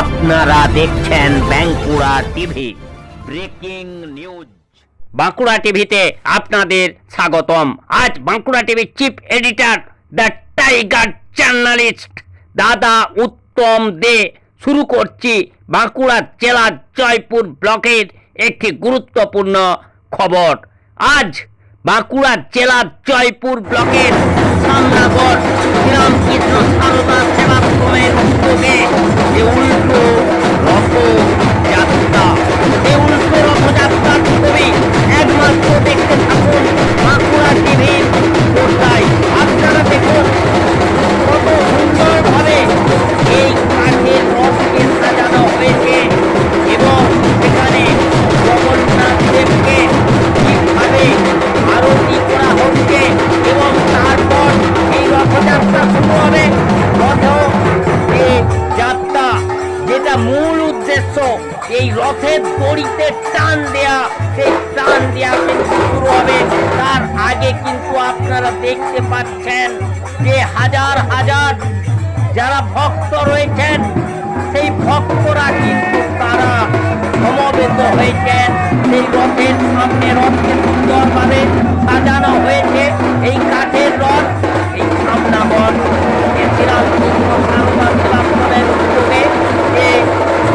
আপনারা দেখছেন Bankura TV breaking news. Bankura টিভিতে আপনাদের স্বাগতম। আজ বাঁকুড়া টিভির chief editor the tiger journalist দাদা উত্তম দে শুরু করছি বাঁকুড়া জেলার জয়পুর ব্লকের একটি গুরুত্বপূর্ণ খবর। আজ বাঁকুড়া জেলার জয়পুর ব্লকের সামনাগড় শ্রীরামকৃষ্ণ সারদা সেবাশ্রমের উদ্যোগে যে উল্টো রথযাত্রা, এই উল্টো রথযাত্রার ছবি একমাত্র দেখতে থাকুন বাঁকুড়া টিভির পর্দায়। আপনারা দেখুন কত সুন্দরভাবে এই কাঠের রথকে সাজানো হয়েছে এবং সেখানে জগন্নাথ দেবকে ঠিকভাবে আরতি করা হচ্ছে এবং তারপর এই রথযাত্রা শুরু হবে। রথযাত্রা যেটা মূল উদ্দেশ্য, এই রথের দড়িতে টান দেয়া, সেই টান দেয়া কিন্তু শুরু হবে। তার আগে কিন্তু আপনারা দেখতে পাচ্ছেন যে হাজার হাজার যারা ভক্ত রয়েছেন, সেই ভক্তরা কিন্তু তারা সমবেত হয়েছেন সেই রথের সামনে। রথকে সুন্দরভাবে সাজানো হয়েছে এই কাঠের রথ। এই সামনাগড় শ্রীরামকৃষ্ণ সারদা সেবাশ্রমের উদ্যোগে যে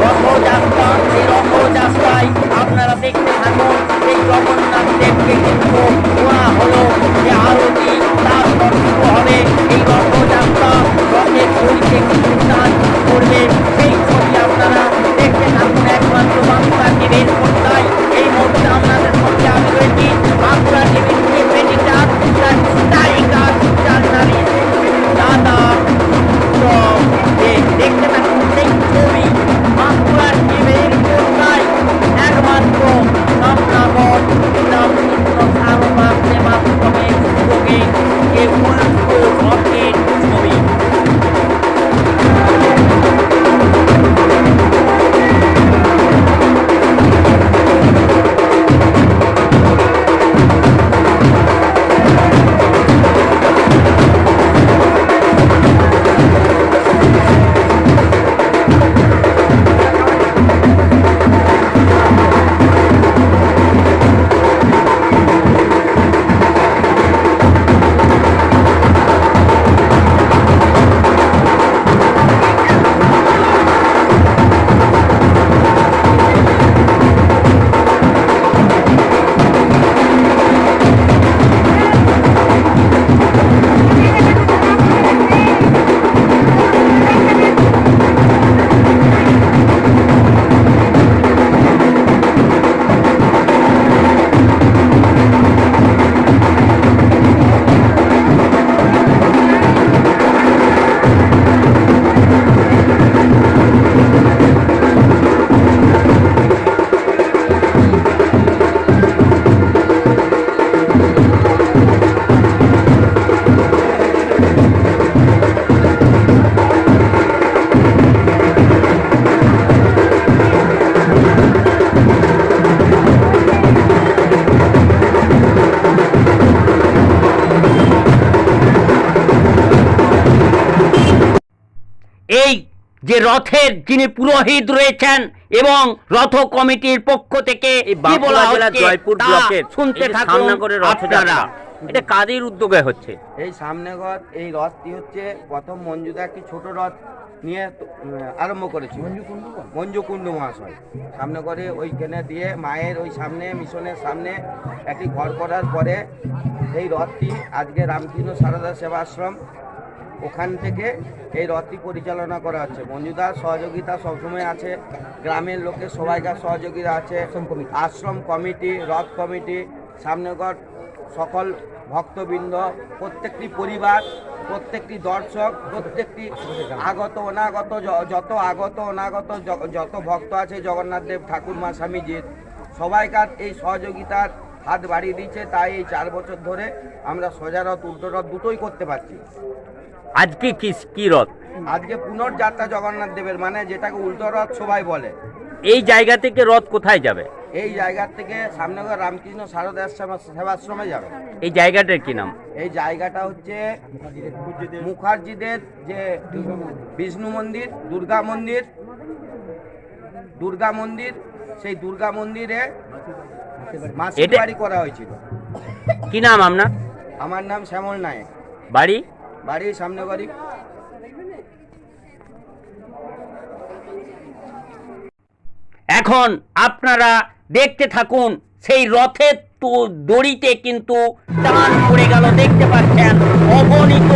রথযাত্রা, এই রথযাত্রায় আপনারা দেখতে থাকুন এই জগন্নাথ দেবকে কিন্তু করা হলো যে আরতি, তারপর শুরু হবে এই রথযাত্রা। রথের দড়িতে কিন্তু টান করবে, সেই ছবি আপনারা দেখতে থাকুন একমাত্র বাঁকুড়া টিভির পর্দায়। এই মুহূর্তে আপনাদের সঙ্গে আমি রয়েছি বাঁকুড়া টিভির চিফ এডিটর টাইগার জার্নালিস্ট দাদা। দেখতে থাকুন সেই ছবি বাঁকুড়া টিভির পর্দায় একমাত্র সামনাগড় শ্রীরামকৃষ্ণ সারদা সেবাশ্রমের উদ্যোগে যে উল্টো রথের ছবি। এই যে রথের যিনি পুরোহিত রয়েছেন এবং রথ কমিটির পক্ষ থেকে কি বলা হচ্ছে জয়পুর ব্লকের শুনতে থাকুন সামনাগড়ের আপনারা। রথযাত্রা, এটা কাদের উদ্যোগে হচ্ছে? এই সামনেগড় এই রথটি হচ্ছে প্রথম মঞ্জুদা একটি ছোট রথ নিয়ে আরম্ভ করেছে মঞ্জুকুণ্ডু মহাশয়। সামনেগড়ে ওইখানে দিয়ে মায়ের ওই সামনে মিশনের সামনে একটি ঘর করার পরে এই রথটি আজকে রামকৃষ্ণ সারদা সেবাশ্রম ওখান থেকে এই রথটি পরিচালনা করা হচ্ছে। মঞ্জুদার সহযোগিতা সবসময় আছে, গ্রামের লোকের সবাইকার সহযোগিতা আছে, আশ্রম কমিটি, রথ কমিটি, সামনেগড় সকল ভক্তবৃন্দ, প্রত্যেকটি পরিবার, প্রত্যেকটি দর্শক, প্রত্যেকটি আগত অনাগত যত ভক্ত আছে জগন্নাথ দেব ঠাকুরমা স্বামীজির সবাইকার এই সহযোগিতার হাত বাড়িয়ে দিচ্ছে। তাই এই 4 বছর ধরে আমরা সোজা রথ উল্টো রথ দুটোই করতে পারছি। আজকে কি রথ? আজকে পুনর্যাত্রা জগন্নাথ দেবের, মানে যেটাকে উল্টো রথ সবাই বলে। এই জায়গা থেকে রথ কোথায় যাবে? এই জায়গার থেকে সামনেগড় রামকৃষ্ণ সারদা সেবাশ্রমে যাবে। এই জায়গাটার কি নাম? এই জায়গাটা হচ্ছে মুখার্জিদের যে বিষ্ণু মন্দির, দুর্গা মন্দির, দুর্গা মন্দির, সেই দুর্গা মন্দিরে মাসির এটা- বাড়ি করা হয়েছিল। কি নাম আপনার? আমার নাম শ্যামল নায়ক, বাড়ি? বাড়ির সামনে বাড়ি। এখন আপনারা দেখতে থাকুন, সেই রথের দড়িতে কিন্তু টান পড়ে গেল। দেখতে পাচ্ছেন অগণিত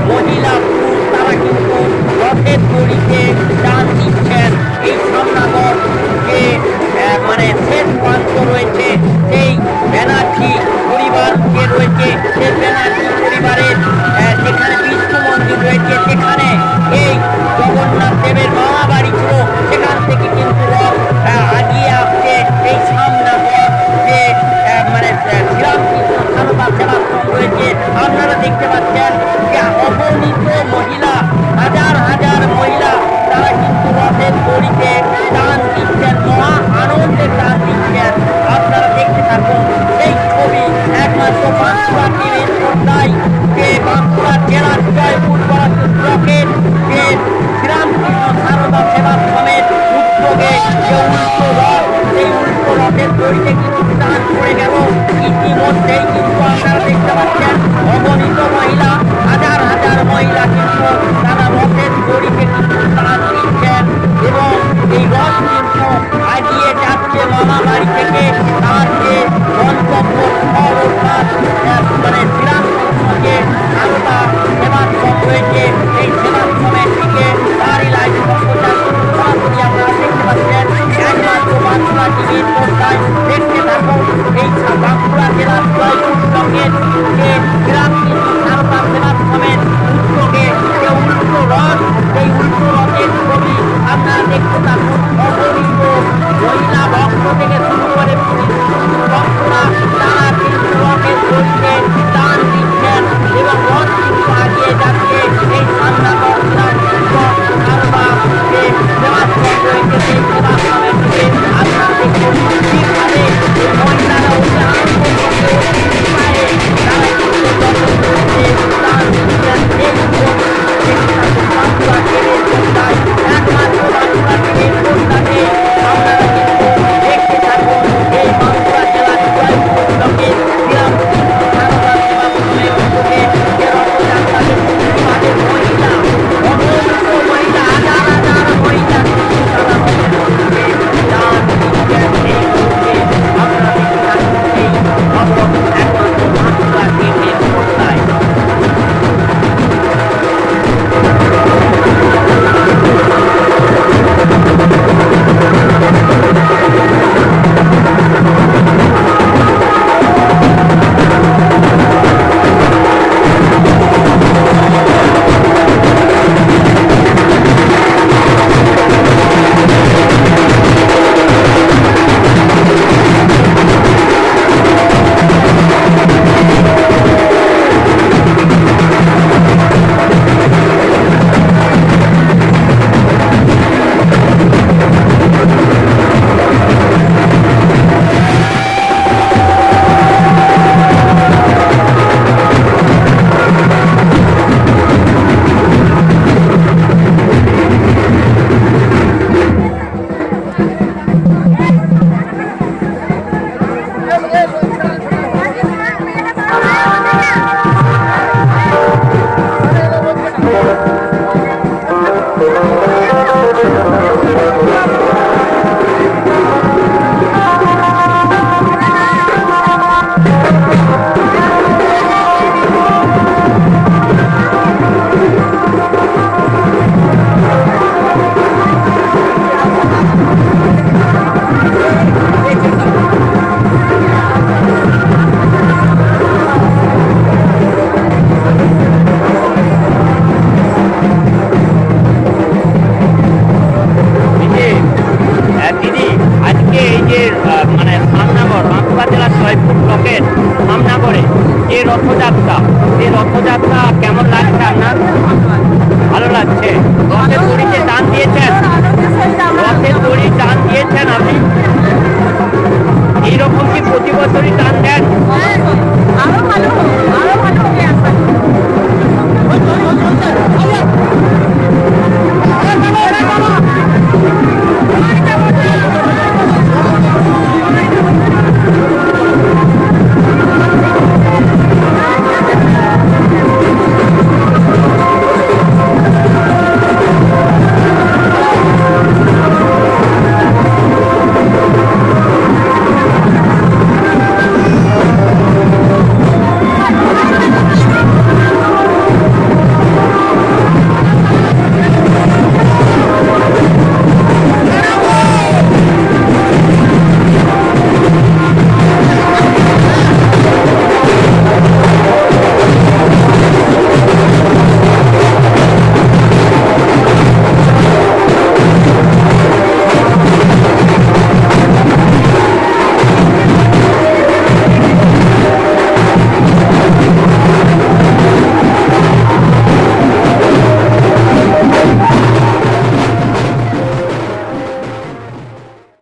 মহিলা পুরুষ তারা কিন্তু রথের দড়িতে টান দিচ্ছেন। এই সামনাগর যে মানে শেষ প্রান্ত রয়েছে, সেই ব্যানার্জি পরিবার যে রয়েছে, সেই ব্যানার্জি পরিবারের যেখানে বিষ্ণু মন্দির রয়েছে, সেখানে এই জগন্নাথ দেবের মামা বাড়ি ছিল, সেখান থেকে কিন্তু রথ আগিয়ে আসছে এই সামনাগর যে মানে শ্রীরামকৃষ্ণ সারদা সেবাশ্রম রয়েছে। আপনারা দেখতে পাচ্ছেন যে অগণিত মহিলা, হাজার হাজার মহিলা তারা কিন্তু রথের দড়িতে টান দিচ্ছেন, মহা আনন্দে টান দিচ্ছেন। আপনারা দেখতে থাকুন সেই ছবি একমাত্র বাঁকুড়া টিভির পর্দায়, যে বাঁকুড়া জেলার জয়পুর ব্লকের যে শ্রীরামকৃষ্ণ সারদা সেবাশ্রমের উদ্যোগে যে উল্টো রথ, সেই উল্টো রথের দড়িতে কিন্তু টান পড়ে গেল। ইতিমধ্যেই কিন্তু আপনারা দেখতে পাচ্ছেন অগণিত মহিলা, হাজার হাজার মহিলা কিন্তু তারা রথের দড়িতে কিন্তু টান দিচ্ছেন এবং এই রথ কিন্তু আগিয়ে যাচ্ছে মামা বাড়ি থেকে তার যে গন্তব্য স্থল, অর্থাৎ মানে শ্রীরামকৃষ্ণ যে